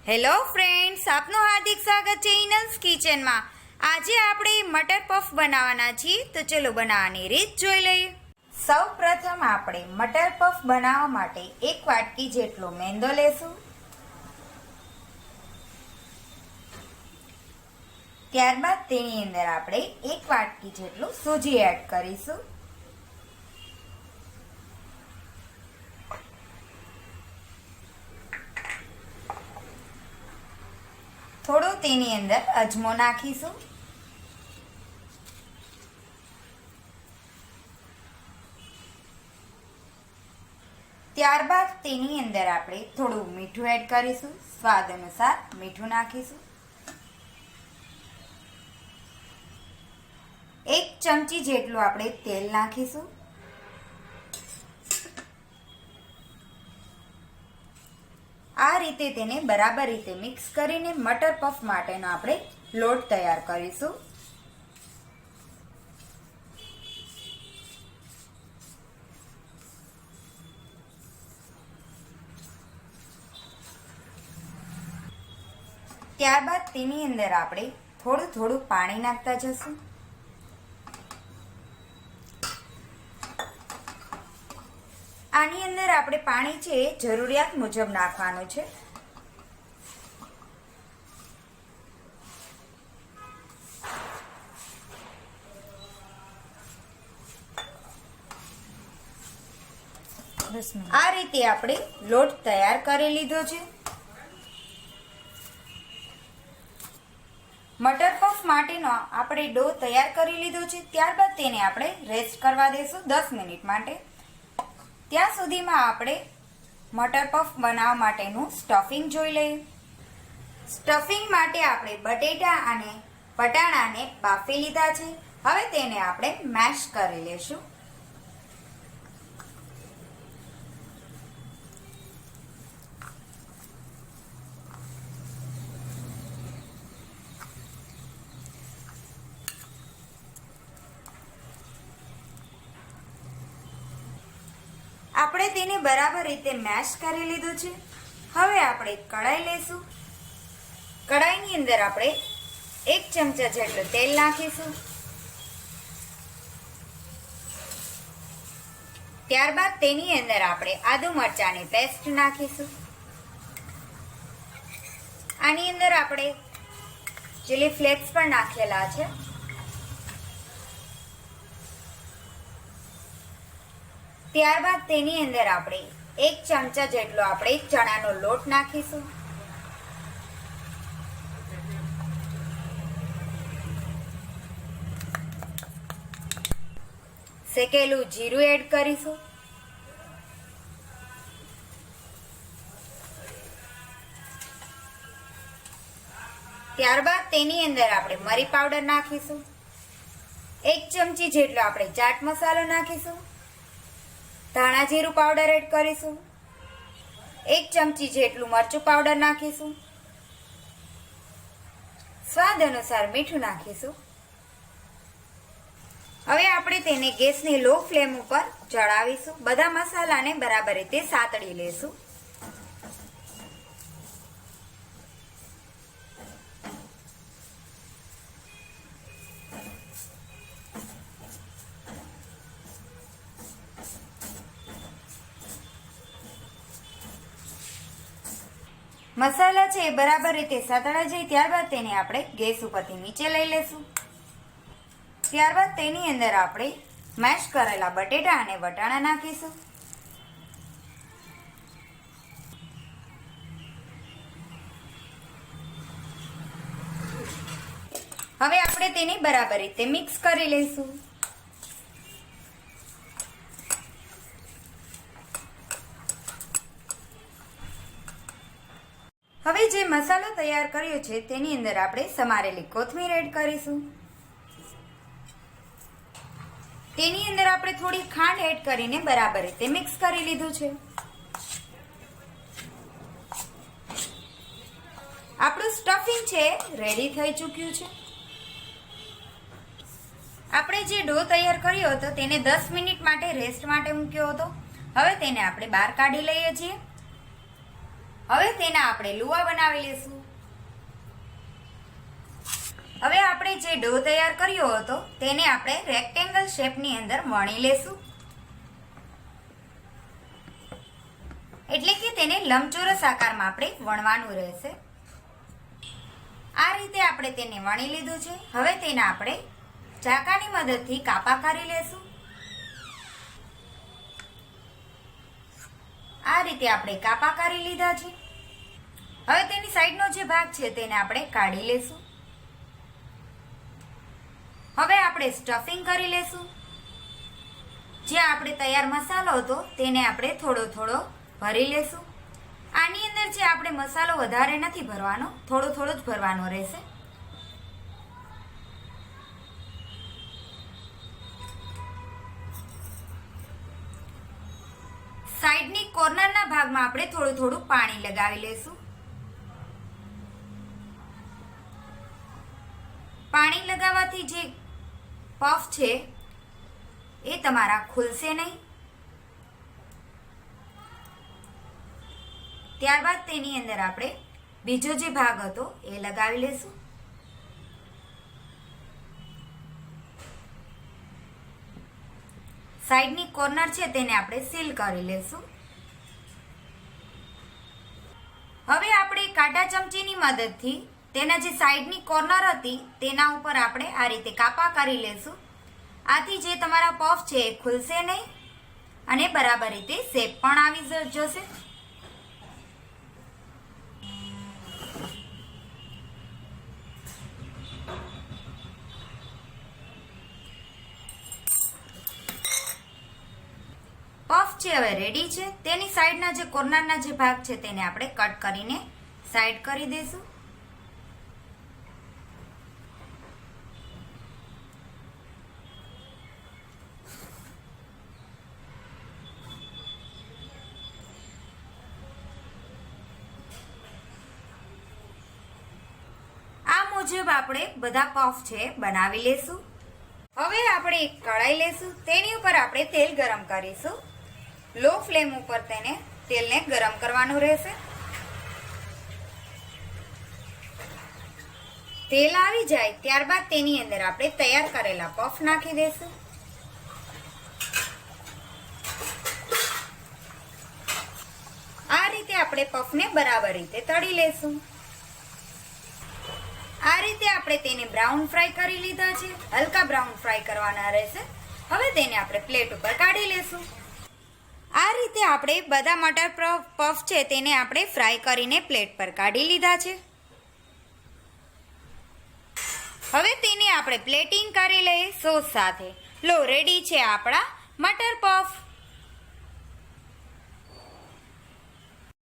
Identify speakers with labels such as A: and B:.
A: Hello friends, આપનું હાર્દિક સ્વાગત છે ઇનલ્સ કિચનમાં। આજે આપણે મટર પફ બનાવવાના છીએ, તો ચલો બનાવવાની રીત જોઈ લઈએ। સૌ પ્રથમ આપણે મટર પફ બનાવવા માટે 1 વાટકી જેટલો મેંદો લેશું। ત્યારબાદ તેની અંદર આપણે 1 વાટકી જેટલું સૂજી એડ કરીશું। થોડો તેની અંદર અજમો નાખીશું। ત્યારબાદ તેની અંદર આપણે થોડું મીઠું એડ કરીશું, સ્વાદ અનુસાર મીઠું નાખીશું। 1 ચમચી જેટલું આપણે તેલ નાખીશું। આ રીતે તેને બરાબર રીતે મિક્સ કરીને મટર પફ માટેનો આપણે લોટ તૈયાર કરીશું। ત્યારબાદ તેની અંદર આપણે થોડું પાણી નાખતા જશું। આની અંદર આપણે પાણી છે જરૂરિયાત મુજબ નાખવાનું છે। આ રીતે આપણે લોટ તૈયાર કરી લીધો છે। મટર પફ માટેનો આપણે ડો તૈયાર કરી લીધો છે। ત્યારબાદ તેને આપણે રેસ્ટ કરવા દેશું 10 મિનિટ માટે। ત્યાં સુધીમાં આપણે મટર પફ બનાવવા માટેનું સ્ટફિંગ જોઈ લઈએ। સ્ટફિંગ માટે આપણે બટેટા અને વટાણાને બાફી લીધા છે। હવે તેને આપણે મેશ કરી લેશું। આપણે તેને બરાબર રીતે મેશ કરી લીધું છે। હવે આપણે કઢાઈ લેશું। કઢાઈની અંદર આપણે 1 ચમચા જેટલું તેલ નાખીશું। ત્યારબાદ તેની અંદર આપણે આદુ મરચાંની પેસ્ટ નાખીશું। આની અંદર આપણે ચીલી ફ્લેક્સ પણ નાખેલા છે। ત્યારબાદ તેની અંદર આપણે 1 ચમચા જેટલો આપણે ચણાનો લોટ નાખીશું। શેકેલું જીરું એડ કરીશું। ત્યારબાદ તેની અંદર આપણે મરી પાવડર નાખીશું। 1 ચમચી જેટલો આપણે ચાટ મસાલો નાખીશું। ધાણા જીરું પાવડર એડ કરીશું। 1 ચમચી જેટલું મરચું પાવડર નાખીશું। સ્વાદ અનુસાર મીઠું નાખીશું। હવે આપણે તેને ગેસની લો ફ્લેમ ઉપર ચડાવીશું। બધા મસાલાને બરાબર રીતે સાતળી લેશું। મસાલા છે એ બરાબર રીતે સાતળાઈ જાય ત્યારબાદ તેને આપણે ગેસ ઉપરથી નીચે લઈ લેશું। ત્યારબાદ તેની અંદર આપણે મેશ કરેલા બટેટા અને વટાણા નાખીશું। હવે આપણે તેને બરાબર રીતે મિક્સ કરી લઈશું। હવે જે મસાલો તૈયાર કર્યો છે તેની અંદર આપણે સમારેલી કોથમીર એડ કરીશું। તેની અંદર આપણે થોડી ખાંડ એડ કરીને બરાબર રીતે મિક્સ કરી લીધું છે। આપણું સ્ટફિંગ છે રેડી થઈ ચૂક્યું છે। આપણે જે ડો તૈયાર કર્યો હતો તેને 10 મિનિટ માટે રેસ્ટ માટે મૂક્યો હતો। હવે તેને આપણે બહાર કાઢી લઈએ છીએ। હવે તેના આપણે લુવા બનાવી લેશું. હવે આપણે જે ડો તૈયાર કર્યો હતો તેને આપણે રેક્ટેંગલ શેપની અંદર વણી લેશું. એટલે કે તેને લંબચોરસ આકારમાં આપણે વણવાનું રહેશે. આ રીતે આપણે તેને વણી લીધું છે. હવે તેને આપણે ચાકાની મદદથી કાપા કરી લેશું. આ રીતે આપણે કાપા કરી લીધા છે. હવે તેની સાઈડનો જે ભાગ છે તેને આપણે કાઢી લેશું. હવે આપણે સ્ટફિંગ કરી લેશું. જે આપણે તૈયાર મસાલો હતો તેને આપણે થોડો થોડો ભરી લેશું. આની અંદર જે આપણે મસાલો વધારે નથી ભરવાનો, થોડો થોડો જ ભરવાનો રહેશે. સાઈડની કોર્નરના ભાગમાં આપણે થોડું થોડું પાણી લગાવી લેશું. પાણી લગાવવાથી જે પફ છે એ તમારા ખુલશે નહીં. ત્યારબાદ તેની અંદર આપણે બીજો જે ભાગ હતો એ લગાવી લેશું. સાઈડની કોર્નર છે તેને આપણે સીલ કરી લેશું. હવે આપણે કાંટા ચમચીની મદદથી તેના જે સાઈડની કોર્નર હતી તેના ઉપર આપણે આ રીતે કાપા કરી લેશું. આથી જે તમારા પફ છે એ ખુલશે નહીં અને બરાબર રીતે શેપ પણ આવી જશે. પફ છે હવે રેડી છે. તેની સાઈડના જે કોર્નરના જે ભાગ છે તેને આપણે કટ કરીને સાઈડ કરી દઈશું. આ મુજબ આપણે બધા પફ છે બનાવી લેશું. હવે આપણે એક કઢાઈ લેશું. તેની ઉપર આપણે તેલ ગરમ કરીશું. લો ફ્લેમ ઉપર તેલને ગરમ કરવાનું રહેશે. તેલ આવી જાય ત્યારબાદ તેની અંદર આપણે તૈયાર કરેલા પફ નાખી દઈશું. આ રીતે આપણે પફને બરાબર રીતે તળી લેશું. આ રીતે આપણે તેને બ્રાઉન ફ્રાય કરી લીધા છે. હલકા બ્રાઉન ફ્રાય કરવાના રહેશે. હવે તેને આપણે પ્લેટ ઉપર કાઢી લેશું. આ રીતે આપણે બધા મટર પફ છે તેને આપણે ફ્રાય કરીને પ્લેટ પર કાઢી લીધા છે. હવે તેને આપણે પ્લેટિંગ કરી લઈએ સોસ સાથે. લો રેડી છે આપણા મટર પફ.